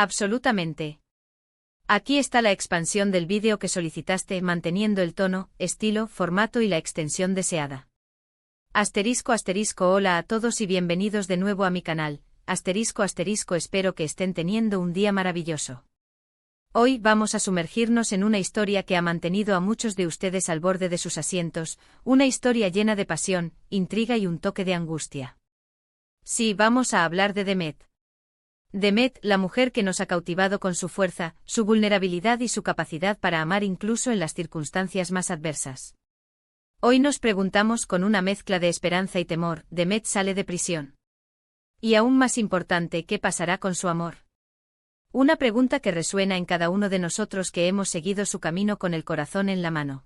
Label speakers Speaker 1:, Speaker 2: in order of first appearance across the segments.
Speaker 1: Absolutamente. Aquí está la expansión del vídeo que solicitaste manteniendo el tono, estilo, formato y la extensión deseada. Hola a todos y bienvenidos de nuevo a mi canal. Espero que estén teniendo un día maravilloso. Hoy vamos a sumergirnos en una historia que ha mantenido a muchos de ustedes al borde de sus asientos, una historia llena de pasión, intriga y un toque de angustia. Sí, vamos a hablar de Demet. Demet, la mujer que nos ha cautivado con su fuerza, su vulnerabilidad y su capacidad para amar incluso en las circunstancias más adversas. Hoy nos preguntamos con una mezcla de esperanza y temor, ¿Demet sale de prisión? Y aún más importante, ¿qué pasará con su amor? Una pregunta que resuena en cada uno de nosotros que hemos seguido su camino con el corazón en la mano.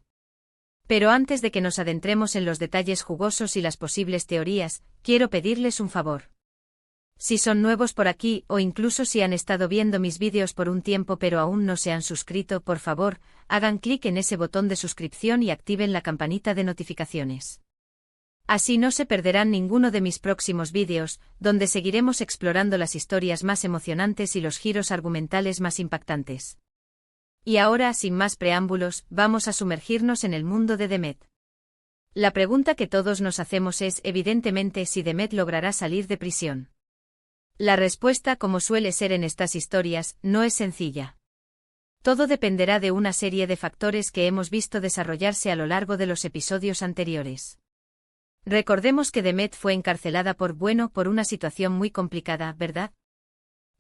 Speaker 1: Pero antes de que nos adentremos en los detalles jugosos y las posibles teorías, quiero pedirles un favor. Si son nuevos por aquí o incluso si han estado viendo mis vídeos por un tiempo pero aún no se han suscrito, por favor, hagan clic en ese botón de suscripción y activen la campanita de notificaciones. Así no se perderán ninguno de mis próximos vídeos, donde seguiremos explorando las historias más emocionantes y los giros argumentales más impactantes. Y ahora, sin más preámbulos, vamos a sumergirnos en el mundo de Demet. La pregunta que todos nos hacemos es, evidentemente, si Demet logrará salir de prisión. La respuesta, como suele ser en estas historias, no es sencilla. Todo dependerá de una serie de factores que hemos visto desarrollarse a lo largo de los episodios anteriores. Recordemos que Demet fue encarcelada por una situación muy complicada, ¿verdad?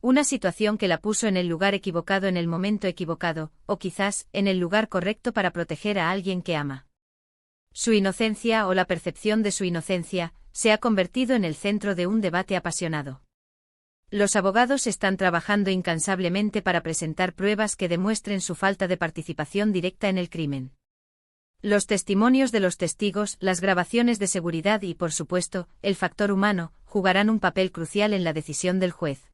Speaker 1: Una situación que la puso en el lugar equivocado en el momento equivocado, o quizás, en el lugar correcto para proteger a alguien que ama. Su inocencia o la percepción de su inocencia se ha convertido en el centro de un debate apasionado. Los abogados están trabajando incansablemente para presentar pruebas que demuestren su falta de participación directa en el crimen. Los testimonios de los testigos, las grabaciones de seguridad y, por supuesto, el factor humano, jugarán un papel crucial en la decisión del juez.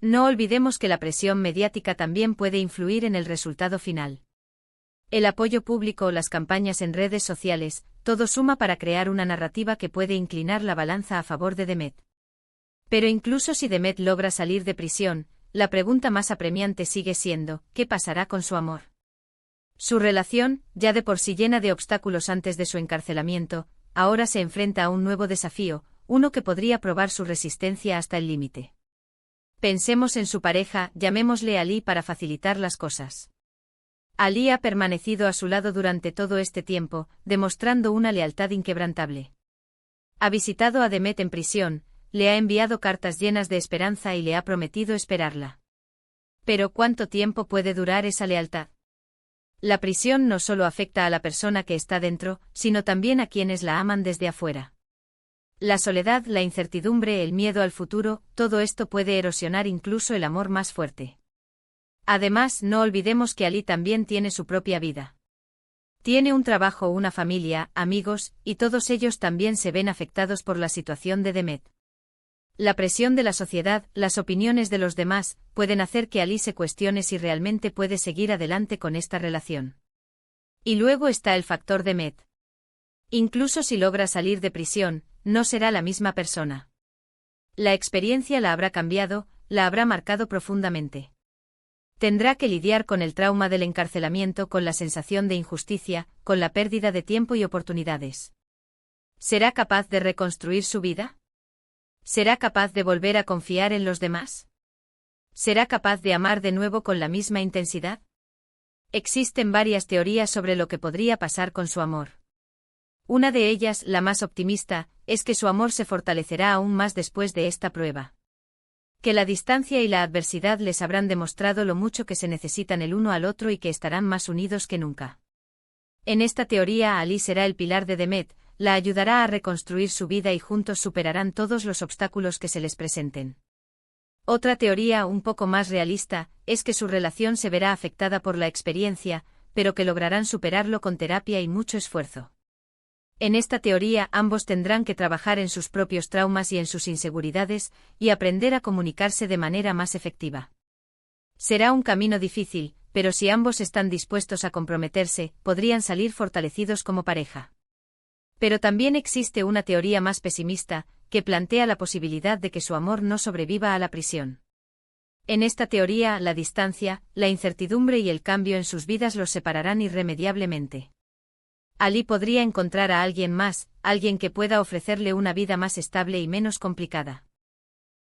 Speaker 1: No olvidemos que la presión mediática también puede influir en el resultado final. El apoyo público o las campañas en redes sociales, todo suma para crear una narrativa que puede inclinar la balanza a favor de Demet. Pero incluso si Demet logra salir de prisión, la pregunta más apremiante sigue siendo, ¿qué pasará con su amor? Su relación, ya de por sí llena de obstáculos antes de su encarcelamiento, ahora se enfrenta a un nuevo desafío, uno que podría probar su resistencia hasta el límite. Pensemos en su pareja, llamémosle Ali para facilitar las cosas. Ali ha permanecido a su lado durante todo este tiempo, demostrando una lealtad inquebrantable. Ha visitado a Demet en prisión, le ha enviado cartas llenas de esperanza y le ha prometido esperarla. Pero ¿cuánto tiempo puede durar esa lealtad? La prisión no solo afecta a la persona que está dentro, sino también a quienes la aman desde afuera. La soledad, la incertidumbre, el miedo al futuro, todo esto puede erosionar incluso el amor más fuerte. Además, no olvidemos que Ali también tiene su propia vida. Tiene un trabajo, una familia, amigos, y todos ellos también se ven afectados por la situación de Demet. La presión de la sociedad, las opiniones de los demás, pueden hacer que Ali se cuestione si realmente puede seguir adelante con esta relación. Y luego está el factor Demet. Incluso si logra salir de prisión, no será la misma persona. La experiencia la habrá cambiado, la habrá marcado profundamente. Tendrá que lidiar con el trauma del encarcelamiento, con la sensación de injusticia, con la pérdida de tiempo y oportunidades. ¿Será capaz de reconstruir su vida? ¿Será capaz de volver a confiar en los demás? ¿Será capaz de amar de nuevo con la misma intensidad? Existen varias teorías sobre lo que podría pasar con su amor. Una de ellas, la más optimista, es que su amor se fortalecerá aún más después de esta prueba. Que la distancia y la adversidad les habrán demostrado lo mucho que se necesitan el uno al otro y que estarán más unidos que nunca. En esta teoría, Ali será el pilar de Demet, la ayudará a reconstruir su vida y juntos superarán todos los obstáculos que se les presenten. Otra teoría, un poco más realista, es que su relación se verá afectada por la experiencia, pero que lograrán superarlo con terapia y mucho esfuerzo. En esta teoría, ambos tendrán que trabajar en sus propios traumas y en sus inseguridades, y aprender a comunicarse de manera más efectiva. Será un camino difícil, pero si ambos están dispuestos a comprometerse, podrían salir fortalecidos como pareja. Pero también existe una teoría más pesimista, que plantea la posibilidad de que su amor no sobreviva a la prisión. En esta teoría, la distancia, la incertidumbre y el cambio en sus vidas los separarán irremediablemente. Ali podría encontrar a alguien más, alguien que pueda ofrecerle una vida más estable y menos complicada.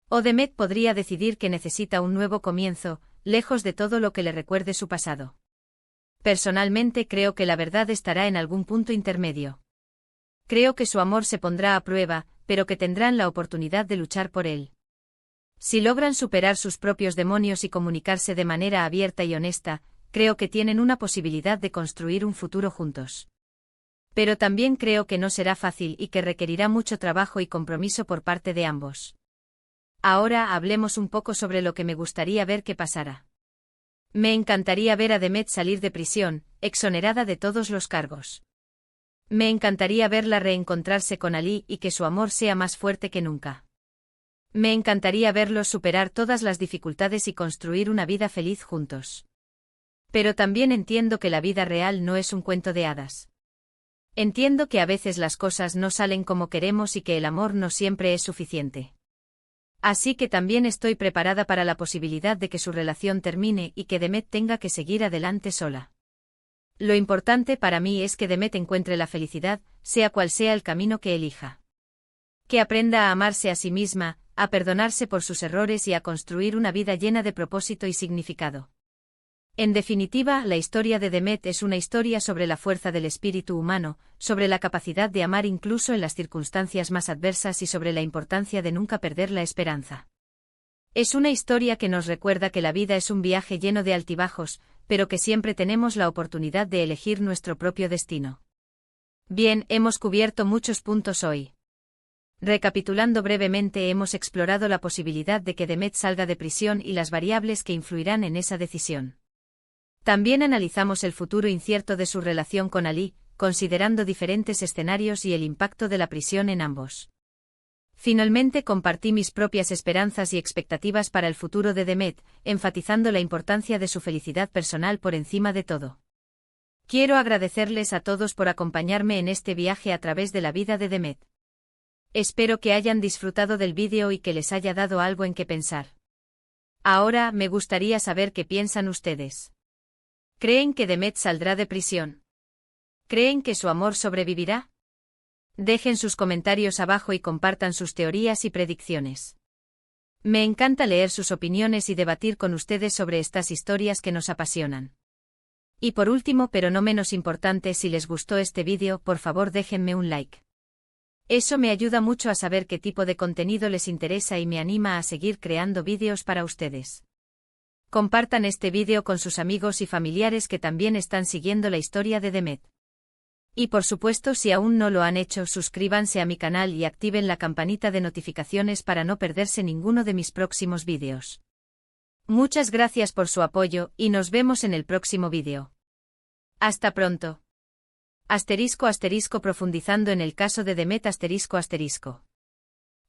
Speaker 1: O Demet podría decidir que necesita un nuevo comienzo, lejos de todo lo que le recuerde su pasado. Personalmente creo que la verdad estará en algún punto intermedio. Creo que su amor se pondrá a prueba, pero que tendrán la oportunidad de luchar por él. Si logran superar sus propios demonios y comunicarse de manera abierta y honesta, creo que tienen una posibilidad de construir un futuro juntos. Pero también creo que no será fácil y que requerirá mucho trabajo y compromiso por parte de ambos. Ahora hablemos un poco sobre lo que me gustaría ver que pasara. Me encantaría ver a Demet salir de prisión, exonerada de todos los cargos. Me encantaría verla reencontrarse con Ali y que su amor sea más fuerte que nunca. Me encantaría verlos superar todas las dificultades y construir una vida feliz juntos. Pero también entiendo que la vida real no es un cuento de hadas. Entiendo que a veces las cosas no salen como queremos y que el amor no siempre es suficiente. Así que también estoy preparada para la posibilidad de que su relación termine y que Demet tenga que seguir adelante sola. Lo importante para mí es que Demet encuentre la felicidad, sea cual sea el camino que elija. Que aprenda a amarse a sí misma, a perdonarse por sus errores y a construir una vida llena de propósito y significado. En definitiva, la historia de Demet es una historia sobre la fuerza del espíritu humano, sobre la capacidad de amar incluso en las circunstancias más adversas y sobre la importancia de nunca perder la esperanza. Es una historia que nos recuerda que la vida es un viaje lleno de altibajos, pero que siempre tenemos la oportunidad de elegir nuestro propio destino. Bien, hemos cubierto muchos puntos hoy. Recapitulando brevemente, hemos explorado la posibilidad de que Demet salga de prisión y las variables que influirán en esa decisión. También analizamos el futuro incierto de su relación con Ali, considerando diferentes escenarios y el impacto de la prisión en ambos. Finalmente compartí mis propias esperanzas y expectativas para el futuro de Demet, enfatizando la importancia de su felicidad personal por encima de todo. Quiero agradecerles a todos por acompañarme en este viaje a través de la vida de Demet. Espero que hayan disfrutado del vídeo y que les haya dado algo en qué pensar. Ahora me gustaría saber qué piensan ustedes. ¿Creen que Demet saldrá de prisión? ¿Creen que su amor sobrevivirá? Dejen sus comentarios abajo y compartan sus teorías y predicciones. Me encanta leer sus opiniones y debatir con ustedes sobre estas historias que nos apasionan. Y por último, pero no menos importante, si les gustó este vídeo, por favor déjenme un like. Eso me ayuda mucho a saber qué tipo de contenido les interesa y me anima a seguir creando vídeos para ustedes. Compartan este vídeo con sus amigos y familiares que también están siguiendo la historia de Demet. Y por supuesto, si aún no lo han hecho, suscríbanse a mi canal y activen la campanita de notificaciones para no perderse ninguno de mis próximos vídeos. Muchas gracias por su apoyo y nos vemos en el próximo vídeo. Hasta pronto. *** profundizando en el caso de Demet ***.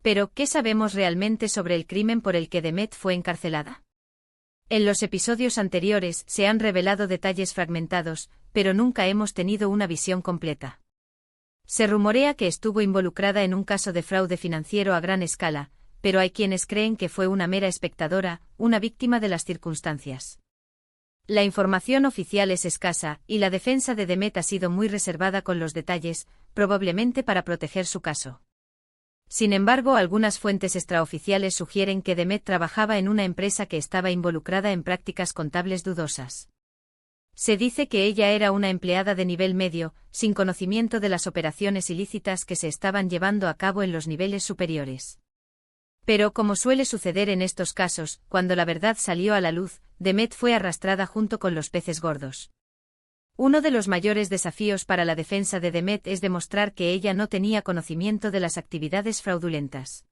Speaker 1: Pero, ¿qué sabemos realmente sobre el crimen por el que Demet fue encarcelada? En los episodios anteriores se han revelado detalles fragmentados, pero nunca hemos tenido una visión completa. Se rumorea que estuvo involucrada en un caso de fraude financiero a gran escala, pero hay quienes creen que fue una mera espectadora, una víctima de las circunstancias. La información oficial es escasa, y la defensa de Demet ha sido muy reservada con los detalles, probablemente para proteger su caso. Sin embargo, algunas fuentes extraoficiales sugieren que Demet trabajaba en una empresa que estaba involucrada en prácticas contables dudosas. Se dice que ella era una empleada de nivel medio, sin conocimiento de las operaciones ilícitas que se estaban llevando a cabo en los niveles superiores. Pero, como suele suceder en estos casos, cuando la verdad salió a la luz, Demet fue arrastrada junto con los peces gordos. Uno de los mayores desafíos para la defensa de Demet es demostrar que ella no tenía conocimiento de las actividades fraudulentas.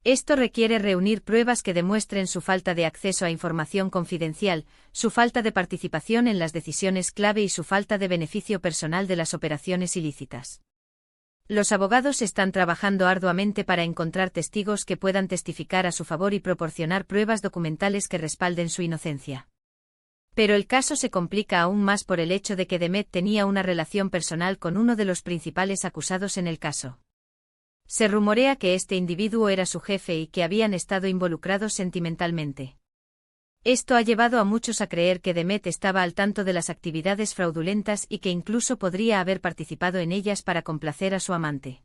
Speaker 1: Esto requiere reunir pruebas que demuestren su falta de acceso a información confidencial, su falta de participación en las decisiones clave y su falta de beneficio personal de las operaciones ilícitas. Los abogados están trabajando arduamente para encontrar testigos que puedan testificar a su favor y proporcionar pruebas documentales que respalden su inocencia. Pero el caso se complica aún más por el hecho de que Demet tenía una relación personal con uno de los principales acusados en el caso. Se rumorea que este individuo era su jefe y que habían estado involucrados sentimentalmente. Esto ha llevado a muchos a creer que Demet estaba al tanto de las actividades fraudulentas y que incluso podría haber participado en ellas para complacer a su amante.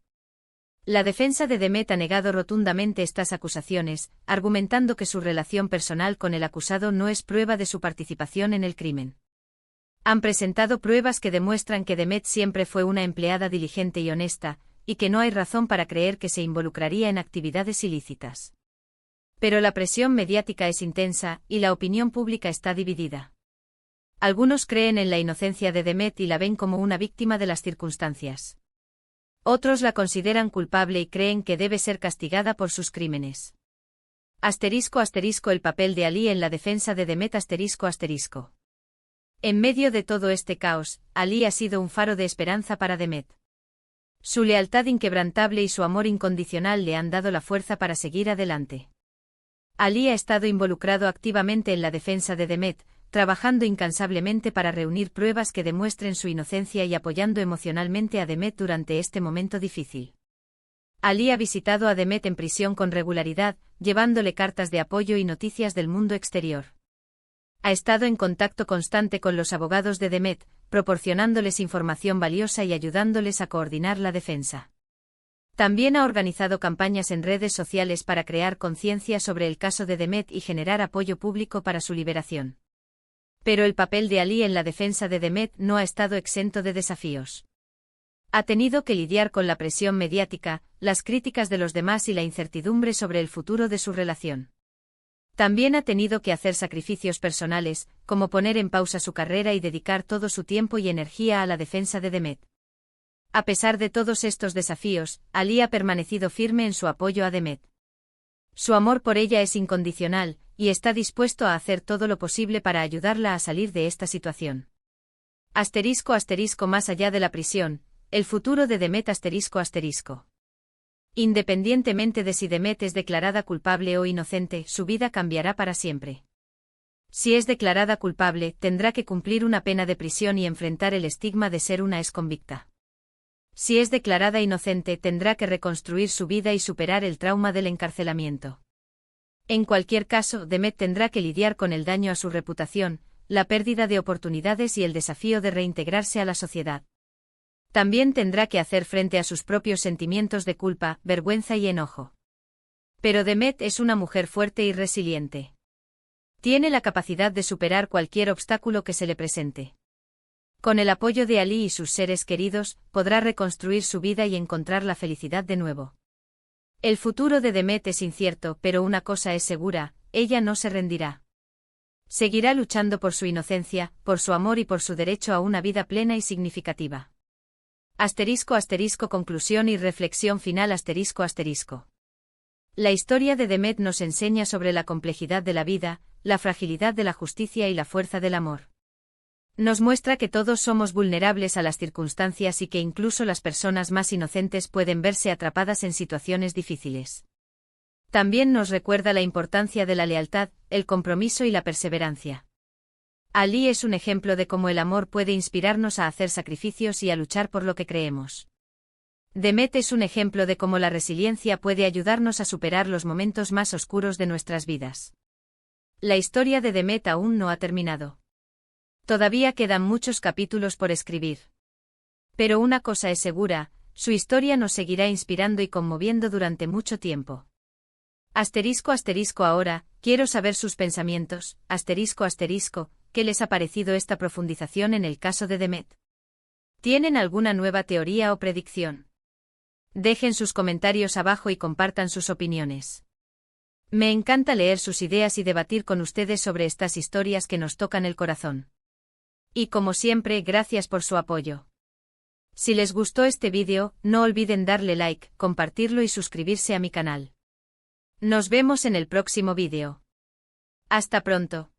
Speaker 1: La defensa de Demet ha negado rotundamente estas acusaciones, argumentando que su relación personal con el acusado no es prueba de su participación en el crimen. Han presentado pruebas que demuestran que Demet siempre fue una empleada diligente y honesta, y que no hay razón para creer que se involucraría en actividades ilícitas. Pero la presión mediática es intensa, y la opinión pública está dividida. Algunos creen en la inocencia de Demet y la ven como una víctima de las circunstancias. Otros la consideran culpable y creen que debe ser castigada por sus crímenes. *** El papel de Ali en la defensa de Demet ***. En medio de todo este caos, Ali ha sido un faro de esperanza para Demet. Su lealtad inquebrantable y su amor incondicional le han dado la fuerza para seguir adelante. Ali ha estado involucrado activamente en la defensa de Demet, trabajando incansablemente para reunir pruebas que demuestren su inocencia y apoyando emocionalmente a Demet durante este momento difícil. Ali ha visitado a Demet en prisión con regularidad, llevándole cartas de apoyo y noticias del mundo exterior. Ha estado en contacto constante con los abogados de Demet, proporcionándoles información valiosa y ayudándoles a coordinar la defensa. También ha organizado campañas en redes sociales para crear conciencia sobre el caso de Demet y generar apoyo público para su liberación. Pero el papel de Ali en la defensa de Demet no ha estado exento de desafíos. Ha tenido que lidiar con la presión mediática, las críticas de los demás y la incertidumbre sobre el futuro de su relación. También ha tenido que hacer sacrificios personales, como poner en pausa su carrera y dedicar todo su tiempo y energía a la defensa de Demet. A pesar de todos estos desafíos, Ali ha permanecido firme en su apoyo a Demet. Su amor por ella es incondicional, y está dispuesto a hacer todo lo posible para ayudarla a salir de esta situación. *** Más allá de la prisión, el futuro de Demet ***. Independientemente de si Demet es declarada culpable o inocente, su vida cambiará para siempre. Si es declarada culpable, tendrá que cumplir una pena de prisión y enfrentar el estigma de ser una exconvicta. Si es declarada inocente, tendrá que reconstruir su vida y superar el trauma del encarcelamiento. En cualquier caso, Demet tendrá que lidiar con el daño a su reputación, la pérdida de oportunidades y el desafío de reintegrarse a la sociedad. También tendrá que hacer frente a sus propios sentimientos de culpa, vergüenza y enojo. Pero Demet es una mujer fuerte y resiliente. Tiene la capacidad de superar cualquier obstáculo que se le presente. Con el apoyo de Ali y sus seres queridos, podrá reconstruir su vida y encontrar la felicidad de nuevo. El futuro de Demet es incierto, pero una cosa es segura, ella no se rendirá. Seguirá luchando por su inocencia, por su amor y por su derecho a una vida plena y significativa. *** Conclusión y reflexión final ***. La historia de Demet nos enseña sobre la complejidad de la vida, la fragilidad de la justicia y la fuerza del amor. Nos muestra que todos somos vulnerables a las circunstancias y que incluso las personas más inocentes pueden verse atrapadas en situaciones difíciles. También nos recuerda la importancia de la lealtad, el compromiso y la perseverancia. Ali es un ejemplo de cómo el amor puede inspirarnos a hacer sacrificios y a luchar por lo que creemos. Demet es un ejemplo de cómo la resiliencia puede ayudarnos a superar los momentos más oscuros de nuestras vidas. La historia de Demet aún no ha terminado. Todavía quedan muchos capítulos por escribir. Pero una cosa es segura, su historia nos seguirá inspirando y conmoviendo durante mucho tiempo. Ahora, quiero saber sus pensamientos, ¿qué les ha parecido esta profundización en el caso de Demet? ¿Tienen alguna nueva teoría o predicción? Dejen sus comentarios abajo y compartan sus opiniones. Me encanta leer sus ideas y debatir con ustedes sobre estas historias que nos tocan el corazón. Y como siempre, gracias por su apoyo. Si les gustó este vídeo, no olviden darle like, compartirlo y suscribirse a mi canal. Nos vemos en el próximo vídeo. Hasta pronto.